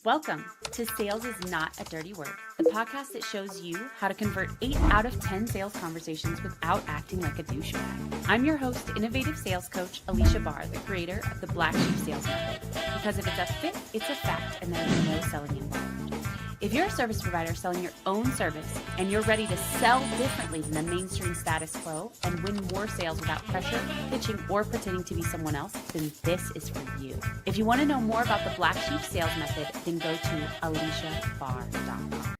Welcome to Sales is Not a Dirty Word, the podcast that shows you how to convert 8 out of 10 sales conversations without acting like a douchebag. I'm your host, innovative sales coach, Aleasha Bahr, the creator of the Black Sheep Sales Method. Because if it's a fit, it's a fact, and there is no selling involved. If you're a service provider selling your own service and you're ready to sell differently than the mainstream status quo and win more sales without pressure, pitching, or pretending to be someone else, then this is for you. If you want to know more about the Black Sheep Sales Method, then go to Aleashabahr.com.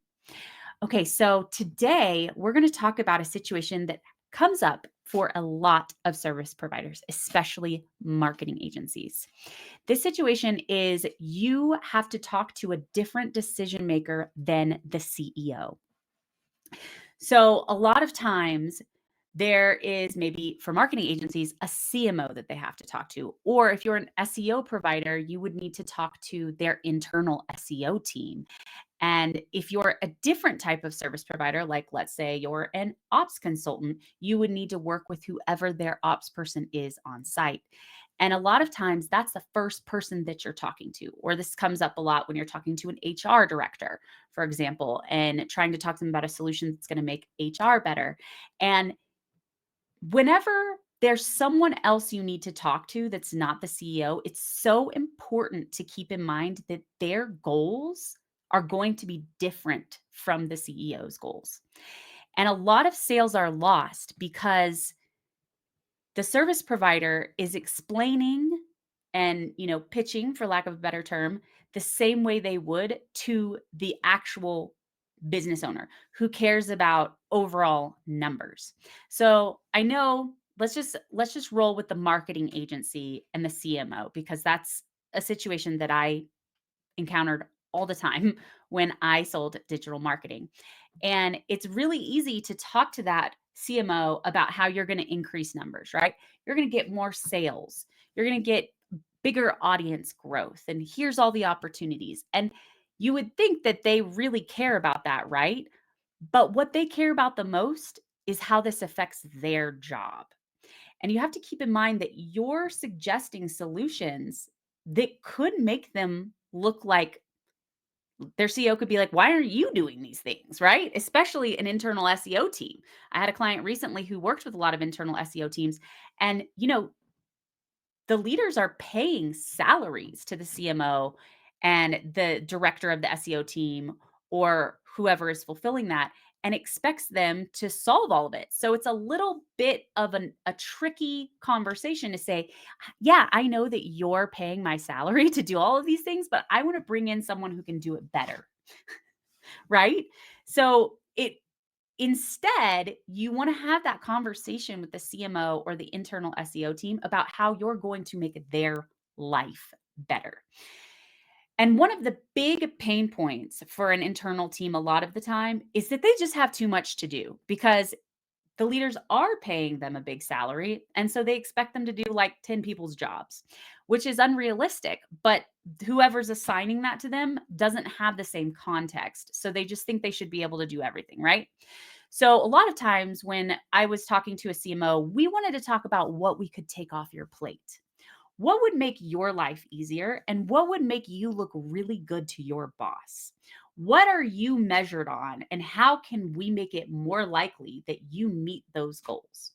Okay, so today we're going to talk about a situation that comes up for a lot of service providers, especially marketing agencies. This situation is you have to talk to a different decision maker than the CEO. So a lot of times there is maybe for marketing agencies, a CMO that they have to talk to. Or if you're an SEO provider, you would need to talk to their internal SEO team. And if you're a different type of service provider, like let's say you're an ops consultant, you would need to work with whoever their ops person is on site. And a lot of times that's the first person that you're talking to, or this comes up a lot when you're talking to an HR director, for example, and trying to talk to them about a solution that's going to make HR better. And whenever there's someone else you need to talk to that's not the CEO, it's so important to keep in mind that their goals are going to be different from the CEO's goals. And a lot of sales are lost because the service provider is explaining and, pitching, for lack of a better term, the same way they would to the actual business owner who cares about overall numbers. So I know let's just roll with the marketing agency and the CMO, because that's a situation that I encountered all the time when I sold digital marketing. And it's really easy to talk to that CMO about how you're going to increase numbers, right? You're going to get more sales. You're going to get bigger audience growth. And here's all the opportunities. And you would think that they really care about that, right? But what they care about the most is how this affects their job. And you have to keep in mind that you're suggesting solutions that could make them look like their CEO could be like, why aren't you doing these things, right? Especially an internal SEO team. I had a client recently who worked with a lot of internal SEO teams, and the leaders are paying salaries to the CMO and the director of the SEO team or whoever is fulfilling that, and expects them to solve all of it. So it's a little bit of a tricky conversation to say, yeah, I know that you're paying my salary to do all of these things, but I want to bring in someone who can do it better. Right? So instead, you want to have that conversation with the CMO or the internal SEO team about how you're going to make their life better. And one of the big pain points for an internal team a lot of the time is that they just have too much to do, because the leaders are paying them a big salary. And so they expect them to do like 10 people's jobs, which is unrealistic. But whoever's assigning that to them doesn't have the same context. So they just think they should be able to do everything, right? So a lot of times when I was talking to a CMO, we wanted to talk about what we could take off your plate. What would make your life easier, and what would make you look really good to your boss? What are you measured on, and how can we make it more likely that you meet those goals?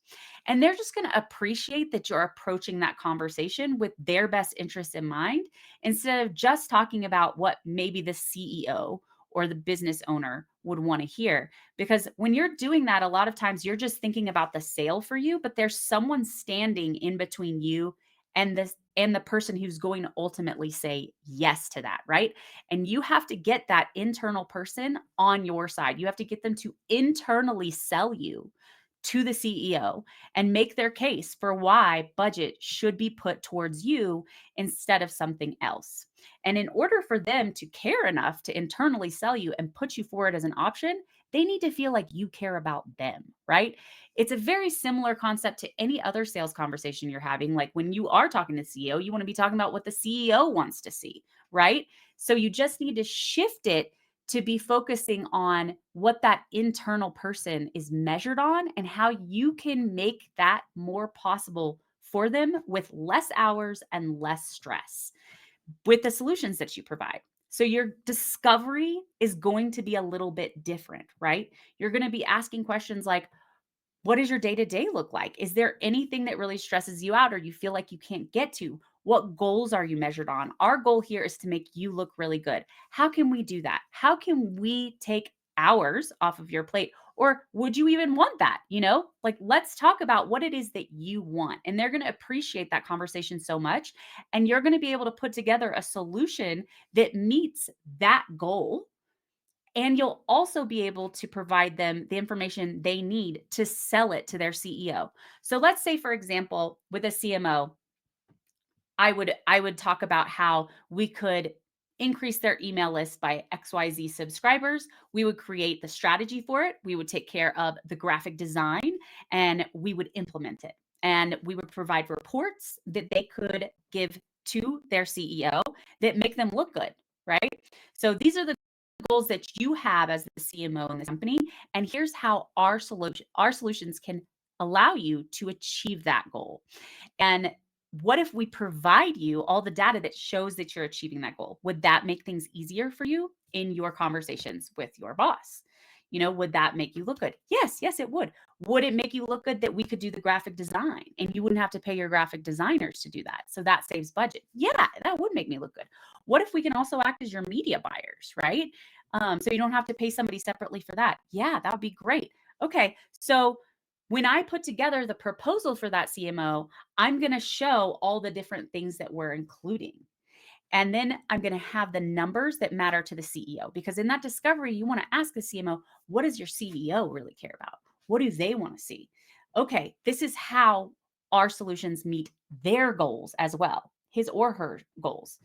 And they're just going to appreciate that you're approaching that conversation with their best interests in mind, instead of just talking about what maybe the CEO or the business owner would want to hear. Because when you're doing that, a lot of times you're just thinking about the sale for you, but there's someone standing in between you and the person who's going to ultimately say yes to that, right? And you have to get that internal person on your side. You have to get them to internally sell you to the CEO and make their case for why budget should be put towards you instead of something else. And in order for them to care enough to internally sell you and put you forward as an option, they need to feel like you care about them, right? It's a very similar concept to any other sales conversation you're having. Like when you are talking to the CEO, you want to be talking about what the CEO wants to see, right? So you just need to shift it to be focusing on what that internal person is measured on and how you can make that more possible for them with less hours and less stress with the solutions that you provide. So your discovery is going to be a little bit different, right? You're going to be asking questions like, what does your day to day look like? Is there anything that really stresses you out or you feel like you can't get to? What goals are you measured on? Our goal here is to make you look really good. How can we do that? How can we take hours off of your plate? Or would you even want that? Like let's talk about what it is that you want. And they're going to appreciate that conversation so much. And you're going to be able to put together a solution that meets that goal, and you'll also be able to provide them the information they need to sell it to their CEO. So let's say, for example, with a CMO, I would talk about how we could increase their email list by XYZ subscribers. We would create the strategy for it. We would take care of the graphic design and we would implement it. And we would provide reports that they could give to their CEO that make them look good, right? So these are the goals that you have as the CMO in this company. And here's how our solutions can allow you to achieve that goal. And what if we provide you all the data that shows that you're achieving that goal? Would that make things easier for you in your conversations with your boss? Would that make you look good? Yes, it would. Would it make you look good that we could do the graphic design and you wouldn't have to pay your graphic designers to do that? So that saves budget. Yeah, that would make me look good. What if we can also act as your media buyers, right? So you don't have to pay somebody separately for that. Yeah, that would be great. Okay, so when I put together the proposal for that CMO, I'm going to show all the different things that we're including. And then I'm going to have the numbers that matter to the CEO, because in that discovery, you want to ask the CMO, what does your CEO really care about? What do they want to see? Okay, this is how our solutions meet their goals as well, his or her goals.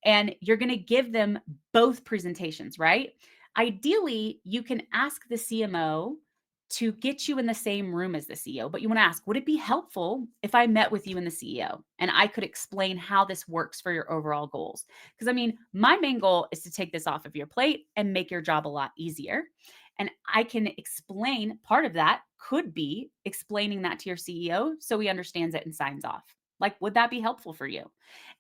And you're going to give them both presentations, right? Ideally, you can ask the CMO to get you in the same room as the CEO, but you want to ask, would it be helpful if I met with you and the CEO and I could explain how this works for your overall goals? Because I mean, my main goal is to take this off of your plate and make your job a lot easier. And I can explain, part of that could be explaining that to your CEO so he understands it and signs off. Like, would that be helpful for you?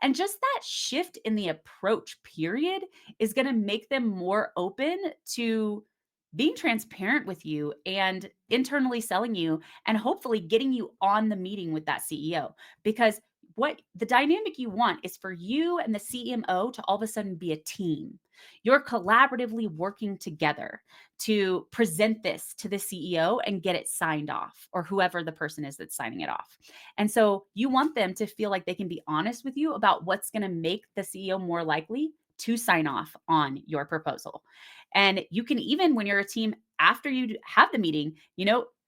And just that shift in the approach, period, is going to make them more open to being transparent with you and internally selling you and hopefully getting you on the meeting with that CEO. Because what the dynamic you want is for you and the CMO to all of a sudden be a team. You're collaboratively working together to present this to the CEO and get it signed off, or whoever the person is that's signing it off. And so you want them to feel like they can be honest with you about what's going to make the CEO more likely to sign off on your proposal. And you can even, when you're a team, after you have the meeting,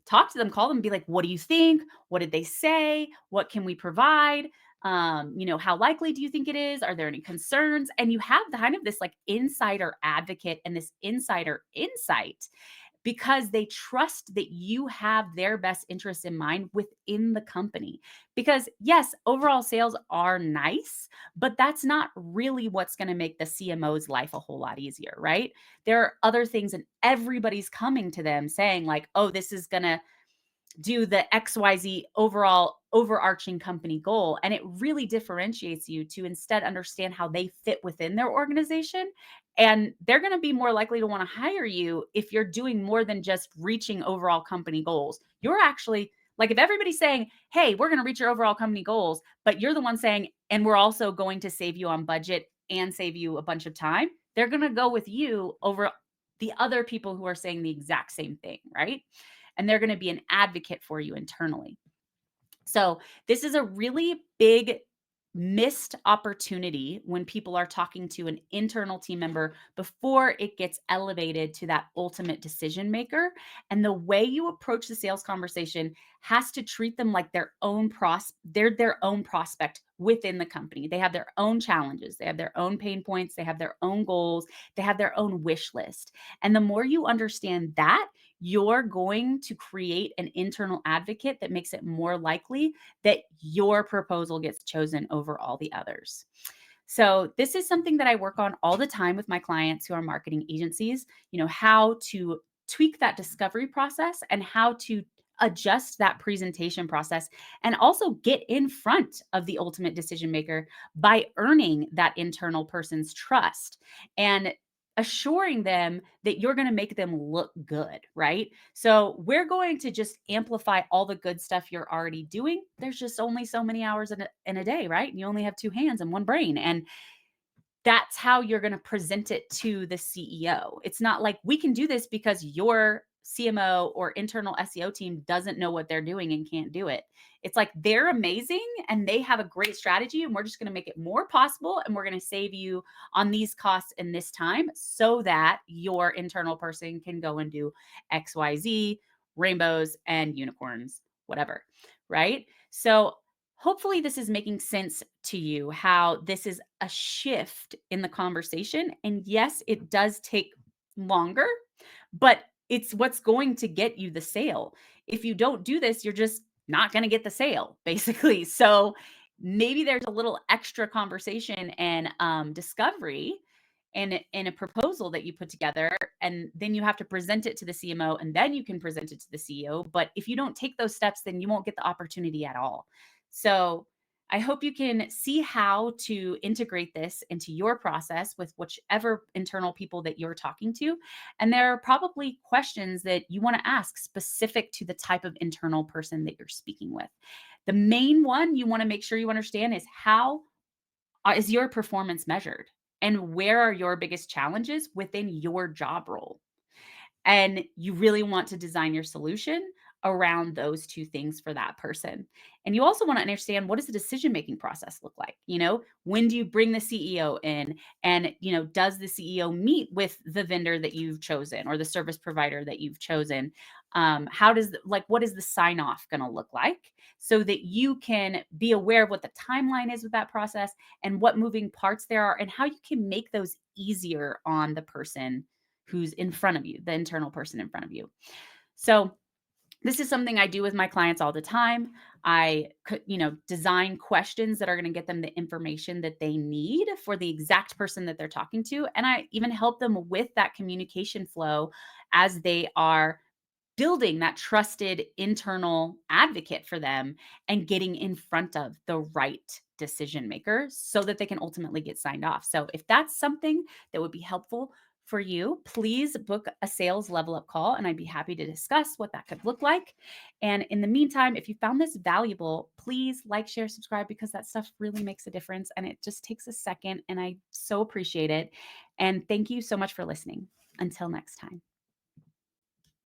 talk to them, call them, be like, what do you think? What did they say? What can we provide? How likely do you think it is? Are there any concerns? And you have the kind of this like insider advocate and this insider insight, because they trust that you have their best interests in mind within the company. Because yes, overall sales are nice, but that's not really what's going to make the CMO's life a whole lot easier, right? There are other things, and everybody's coming to them saying like, oh, this is going to do the XYZ overall overarching company goal. And it really differentiates you to instead understand how they fit within their organization. And they're going to be more likely to want to hire you if you're doing more than just reaching overall company goals. You're actually like, if everybody's saying, hey, we're going to reach your overall company goals, but you're the one saying, and we're also going to save you on budget and save you a bunch of time, they're going to go with you over the other people who are saying the exact same thing, right? And they're going to be an advocate for you internally. So this is a really big missed opportunity when people are talking to an internal team member before it gets elevated to that ultimate decision maker. And the way you approach the sales conversation has to treat them like they're their own prospect within the company. They have their own challenges, they have their own pain points, they have their own goals, they have their own wish list. And the more you understand that, you're going to create an internal advocate that makes it more likely that your proposal gets chosen over all the others. So this is something that I work on all the time with my clients who are marketing agencies, how to tweak that discovery process and how to adjust that presentation process and also get in front of the ultimate decision maker by earning that internal person's trust and assuring them that you're going to make them look good, right? So we're going to just amplify all the good stuff you're already doing. There's just only so many hours in a day, right? You only have two hands and one brain. And that's how you're going to present it to the CEO. It's not like we can do this because your CMO or internal SEO team doesn't know what they're doing and can't do it. It's like they're amazing and they have a great strategy, and we're just going to make it more possible, and we're going to save you on these costs in this time so that your internal person can go and do XYZ, rainbows and unicorns, whatever, right? So hopefully this is making sense to you, how this is a shift in the conversation. And yes, it does take longer, but it's what's going to get you the sale. If you don't do this, you're just not going to get the sale, basically. So maybe there's a little extra conversation and discovery and in a proposal that you put together, and then you have to present it to the CMO, and then you can present it to the CEO. But if you don't take those steps, then you won't get the opportunity at all. So I hope you can see how to integrate this into your process with whichever internal people that you're talking to. And there are probably questions that you want to ask specific to the type of internal person that you're speaking with. The main one you want to make sure you understand is how is your performance measured? And where are your biggest challenges within your job role? And you really want to design your solution around those two things for that person. And you also want to understand, what does the decision making process look like? When do you bring the CEO in? And, does the CEO meet with the vendor that you've chosen or the service provider that you've chosen? What is the sign off going to look like, so that you can be aware of what the timeline is with that process and what moving parts there are and how you can make those easier on the person who's in front of you, the internal person in front of you. So this is something I do with my clients all the time. I could, design questions that are going to get them the information that they need for the exact person that they're talking to. And I even help them with that communication flow as they are building that trusted internal advocate for them and getting in front of the right decision maker so that they can ultimately get signed off. So if that's something that would be helpful for you, please book a sales level up call and I'd be happy to discuss what that could look like. And in the meantime, if you found this valuable, please like, share, subscribe, because that stuff really makes a difference and it just takes a second and I so appreciate it. And thank you so much for listening. Until next time.